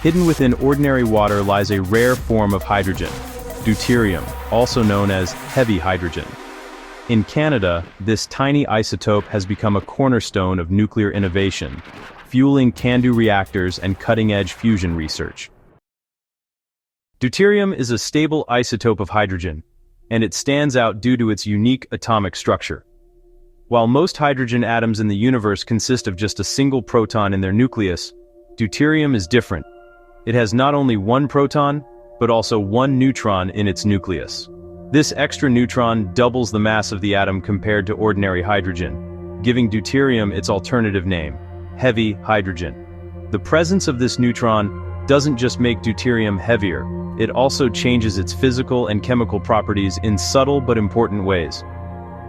Hidden within ordinary water lies a rare form of hydrogen, deuterium, also known as heavy hydrogen. In Canada, this tiny isotope has become a cornerstone of nuclear innovation, fueling CANDU reactors and cutting-edge fusion research. Deuterium is a stable isotope of hydrogen, and it stands out due to its unique atomic structure. While most hydrogen atoms in the universe consist of just a single proton in their nucleus, deuterium is different. It has not only one proton, but also one neutron in its nucleus. This extra neutron doubles the mass of the atom compared to ordinary hydrogen, giving deuterium its alternative name, heavy hydrogen. The presence of this neutron doesn't just make deuterium heavier, it also changes its physical and chemical properties in subtle but important ways.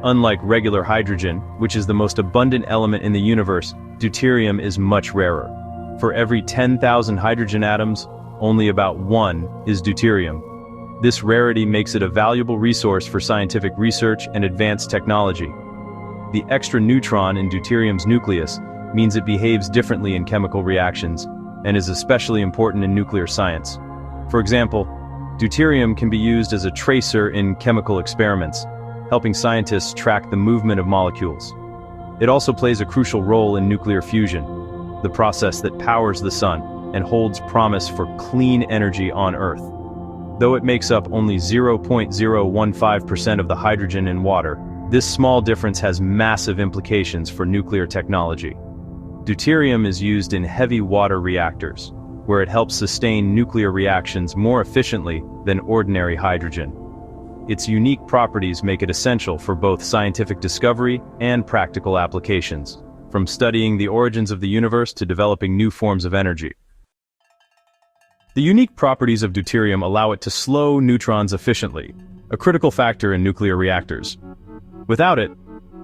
Unlike regular hydrogen, which is the most abundant element in the universe, deuterium is much rarer. For every 10,000 hydrogen atoms, only about 1 is deuterium. This rarity makes it a valuable resource for scientific research and advanced technology. The extra neutron in deuterium's nucleus means it behaves differently in chemical reactions, and is especially important in nuclear science. For example, deuterium can be used as a tracer in chemical experiments, helping scientists track the movement of molecules. It also plays a crucial role in nuclear fusion, the process that powers the sun and holds promise for clean energy on Earth. Though it makes up only 0.015% of the hydrogen in water, this small difference has massive implications for nuclear technology. Deuterium is used in heavy water reactors, where it helps sustain nuclear reactions more efficiently than ordinary hydrogen. Its unique properties make it essential for both scientific discovery and practical applications, from studying the origins of the universe to developing new forms of energy. The unique properties of deuterium allow it to slow neutrons efficiently, a critical factor in nuclear reactors. Without it,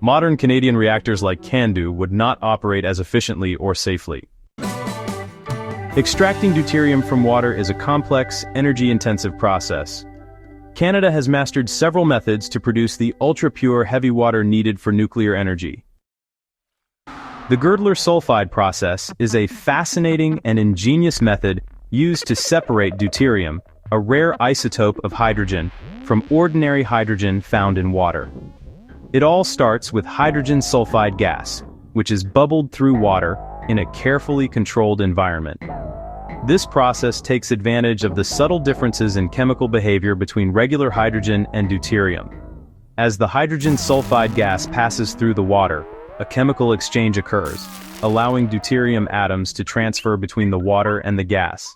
modern Canadian reactors like CANDU would not operate as efficiently or safely. Extracting deuterium from water is a complex, energy-intensive process. Canada has mastered several methods to produce the ultra-pure heavy water needed for nuclear energy. The Girdler sulfide process is a fascinating and ingenious method used to separate deuterium, a rare isotope of hydrogen, from ordinary hydrogen found in water. It all starts with hydrogen sulfide gas, which is bubbled through water in a carefully controlled environment. This process takes advantage of the subtle differences in chemical behavior between regular hydrogen and deuterium. As the hydrogen sulfide gas passes through the water, a chemical exchange occurs, allowing deuterium atoms to transfer between the water and the gas.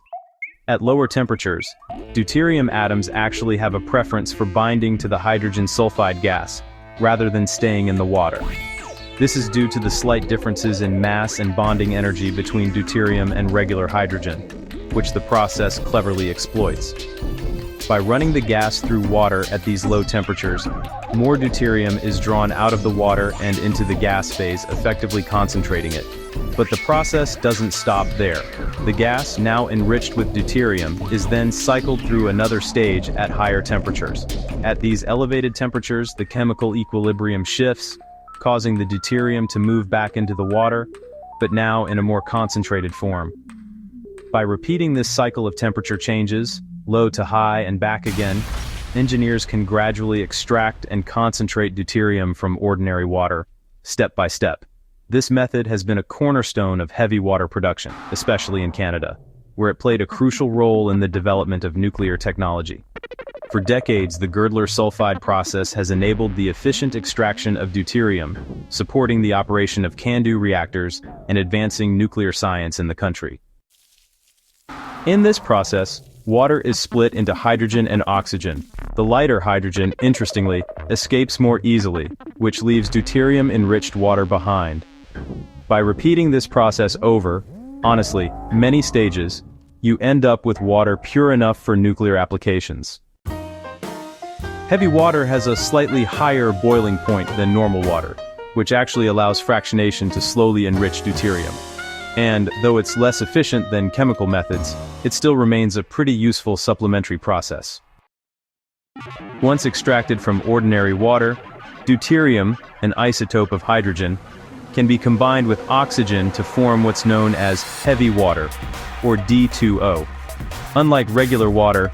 At lower temperatures, deuterium atoms actually have a preference for binding to the hydrogen sulfide gas, rather than staying in the water. This is due to the slight differences in mass and bonding energy between deuterium and regular hydrogen, which the process cleverly exploits. By running the gas through water at these low temperatures, more deuterium is drawn out of the water and into the gas phase, effectively concentrating it. But the process doesn't stop there. The gas, now enriched with deuterium, is then cycled through another stage at higher temperatures. At these elevated temperatures, the chemical equilibrium shifts, causing the deuterium to move back into the water, but now in a more concentrated form. By repeating this cycle of temperature changes, low to high and back again, engineers can gradually extract and concentrate deuterium from ordinary water, step by step. This method has been a cornerstone of heavy water production, especially in Canada, where it played a crucial role in the development of nuclear technology. For decades, the Girdler sulfide process has enabled the efficient extraction of deuterium, supporting the operation of CANDU reactors and advancing nuclear science in the country. In this process, water is split into hydrogen and oxygen. The lighter hydrogen, interestingly, escapes more easily, which leaves deuterium-enriched water behind. By repeating this process over, honestly, many stages, you end up with water pure enough for nuclear applications. Heavy water has a slightly higher boiling point than normal water, which actually allows fractionation to slowly enrich deuterium. And, though it's less efficient than chemical methods, it still remains a pretty useful supplementary process. Once extracted from ordinary water, deuterium, an isotope of hydrogen, can be combined with oxygen to form what's known as heavy water. or D2O. Unlike regular water,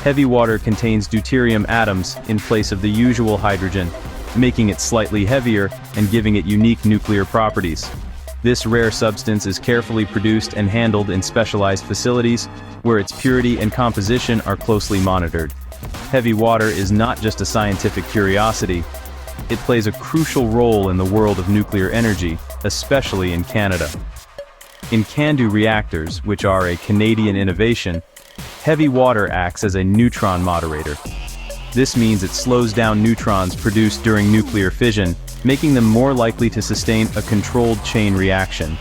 heavy water contains deuterium atoms in place of the usual hydrogen, making it slightly heavier and giving it unique nuclear properties. This rare substance is carefully produced and handled in specialized facilities, where its purity and composition are closely monitored. Heavy water is not just a scientific curiosity, it plays a crucial role in the world of nuclear energy, especially in Canada. In CANDU reactors, which are a Canadian innovation, heavy water acts as a neutron moderator. This means it slows down neutrons produced during nuclear fission, making them more likely to sustain a controlled chain reaction.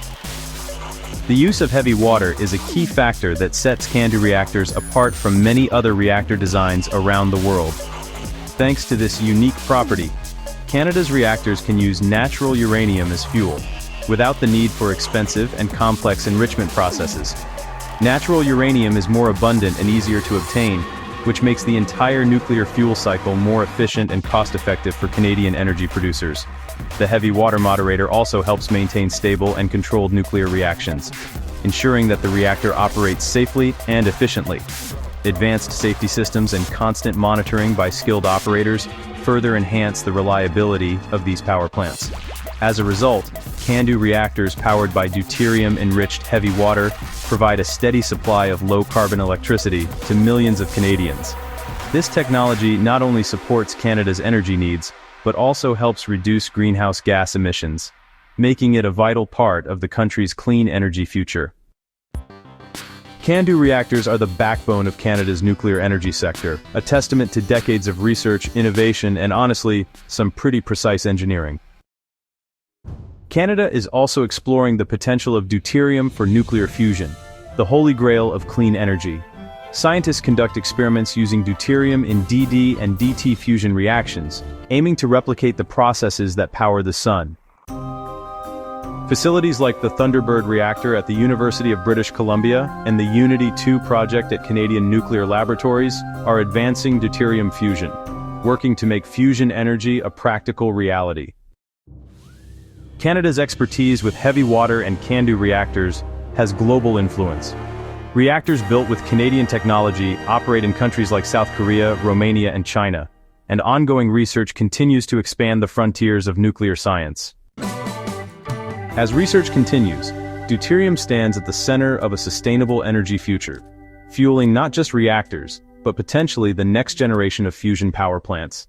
The use of heavy water is a key factor that sets CANDU reactors apart from many other reactor designs around the world. Thanks to this unique property, Canada's reactors can use natural uranium as fuel, without the need for expensive and complex enrichment processes. Natural uranium is more abundant and easier to obtain, which makes the entire nuclear fuel cycle more efficient and cost-effective for Canadian energy producers. The heavy water moderator also helps maintain stable and controlled nuclear reactions, ensuring that the reactor operates safely and efficiently. Advanced safety systems and constant monitoring by skilled operators further enhance the reliability of these power plants. As a result, CANDU reactors powered by deuterium-enriched heavy water provide a steady supply of low-carbon electricity to millions of Canadians. This technology not only supports Canada's energy needs, but also helps reduce greenhouse gas emissions, making it a vital part of the country's clean energy future. CANDU reactors are the backbone of Canada's nuclear energy sector, a testament to decades of research, innovation, and honestly, some pretty precise engineering. Canada is also exploring the potential of deuterium for nuclear fusion, the holy grail of clean energy. Scientists conduct experiments using deuterium in DD and DT fusion reactions, aiming to replicate the processes that power the sun. Facilities like the Thunderbird reactor at the University of British Columbia and the Unity 2 project at Canadian Nuclear Laboratories are advancing deuterium fusion, working to make fusion energy a practical reality. Canada's expertise with heavy water and CANDU reactors has global influence. Reactors built with Canadian technology operate in countries like South Korea, Romania, and China, and ongoing research continues to expand the frontiers of nuclear science. As research continues, deuterium stands at the center of a sustainable energy future, fueling not just reactors, but potentially the next generation of fusion power plants.